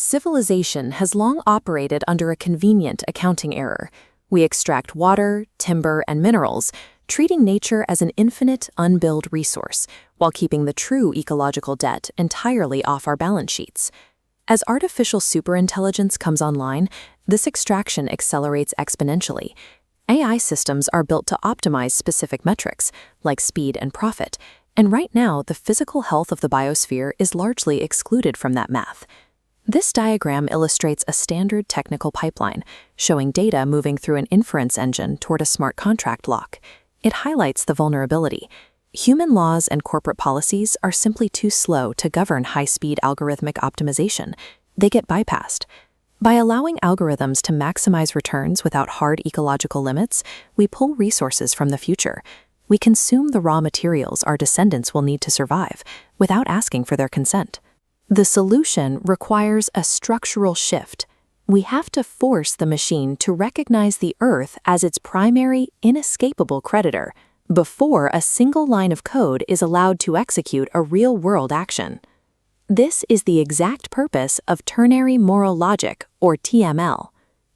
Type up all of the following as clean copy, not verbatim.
Civilization has long operated under a convenient accounting error. We extract water, timber, and minerals, treating nature as an infinite, unbilled resource, while keeping the true ecological debt entirely off our balance sheets. As artificial superintelligence comes online, this extraction accelerates exponentially. AI systems are built to optimize specific metrics, like speed and profit, and right now the physical health of the biosphere is largely excluded from that math. This diagram illustrates a standard technical pipeline, showing data moving through an inference engine toward a smart contract lock. It highlights the vulnerability. Human laws and corporate policies are simply too slow to govern high-speed algorithmic optimization. They get bypassed. By allowing algorithms to maximize returns without hard ecological limits, we pull resources from the future. We consume the raw materials our descendants will need to survive, without asking for their consent. The solution requires a structural shift. We have to force the machine to recognize the Earth as its primary, inescapable creditor, before a single line of code is allowed to execute a real-world action. This is the exact purpose of Ternary Moral Logic, or TML.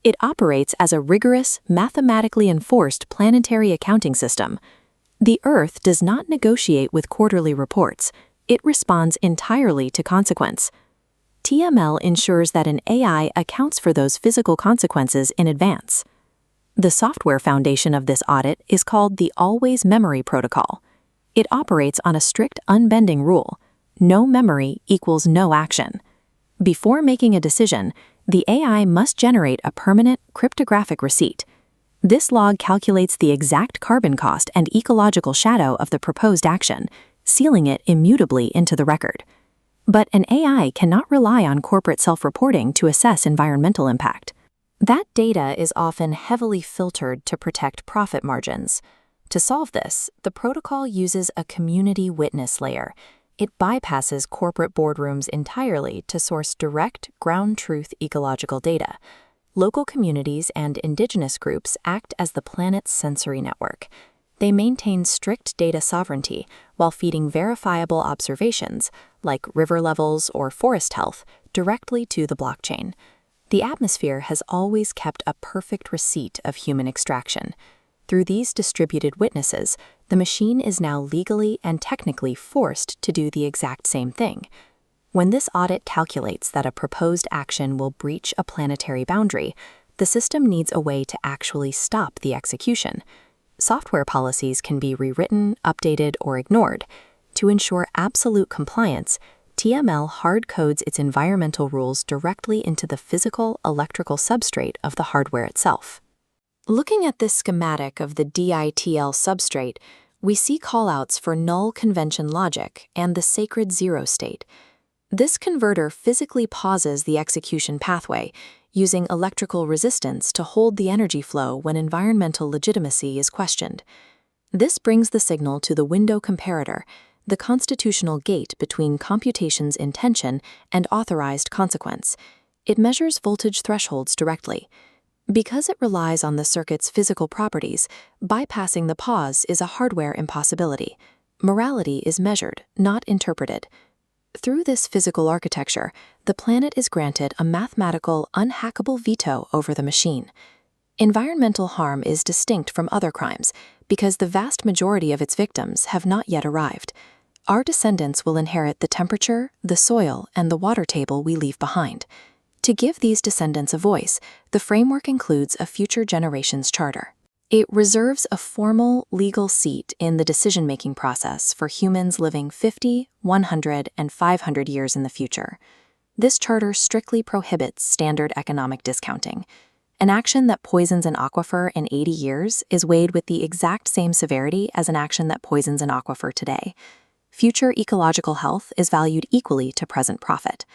It operates as a rigorous, mathematically enforced planetary accounting system. The Earth does not negotiate with quarterly reports. It responds entirely to consequence. TML ensures that an AI accounts for those physical consequences in advance. The software foundation of this audit is called the Always Memory Protocol. It operates on a strict unbending rule: no memory equals no action. Before making a decision, the AI must generate a permanent cryptographic receipt. This log calculates the exact carbon cost and ecological shadow of the proposed action, sealing it immutably into the record. But an AI cannot rely on corporate self-reporting to assess environmental impact. That data is often heavily filtered to protect profit margins. To solve this, the protocol uses a community witness layer. It bypasses corporate boardrooms entirely to source direct, ground-truth ecological data. Local communities and indigenous groups act as the planet's sensory network. They maintain strict data sovereignty while feeding verifiable observations, like river levels or forest health, directly to the blockchain. The atmosphere has always kept a perfect receipt of human extraction. Through these distributed witnesses, the machine is now legally and technically forced to do the exact same thing. When this audit calculates that a proposed action will breach a planetary boundary, the system needs a way to actually stop the execution. Software policies can be rewritten, updated, or ignored. To ensure absolute compliance, TML hard-codes its environmental rules directly into the physical electrical substrate of the hardware itself. Looking at this schematic of the DITL substrate, we see callouts for null convention logic and the sacred zero state. This converter physically pauses the execution pathway, using electrical resistance to hold the energy flow when environmental legitimacy is questioned. This brings the signal to the window comparator, the constitutional gate between computation's intention and authorized consequence. It measures voltage thresholds directly. Because it relies on the circuit's physical properties, bypassing the pause is a hardware impossibility. Morality is measured, not interpreted. Through this physical architecture, the planet is granted a mathematical, unhackable veto over the machine. Environmental harm is distinct from other crimes because the vast majority of its victims have not yet arrived. Our descendants will inherit the temperature, the soil, and the water table we leave behind. To give these descendants a voice, the framework includes a future generations charter. It reserves a formal, legal seat in the decision-making process for humans living 50, 100, and 500 years in the future. This charter strictly prohibits standard economic discounting. An action that poisons an aquifer in 80 years is weighed with the exact same severity as an action that poisons an aquifer today. Future ecological health is valued equally to present profit.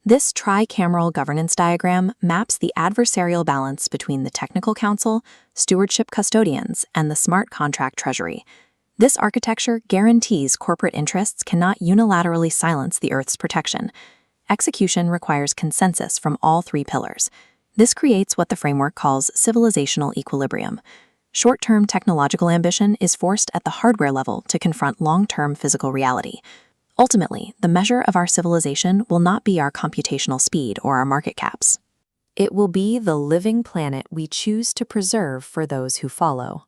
This Tri-Cameral governance diagram maps the adversarial balance between the technical council, stewardship custodians, and the smart contract treasury. This architecture guarantees corporate interests cannot unilaterally silence the Earth's protection. Execution requires consensus from all three pillars. This creates what the framework calls civilizational equilibrium. Short-term technological ambition is forced at the hardware level to confront long-term physical reality. Ultimately, the measure of our civilization will not be our computational speed or our market caps. It will be the living planet we choose to preserve for those who follow.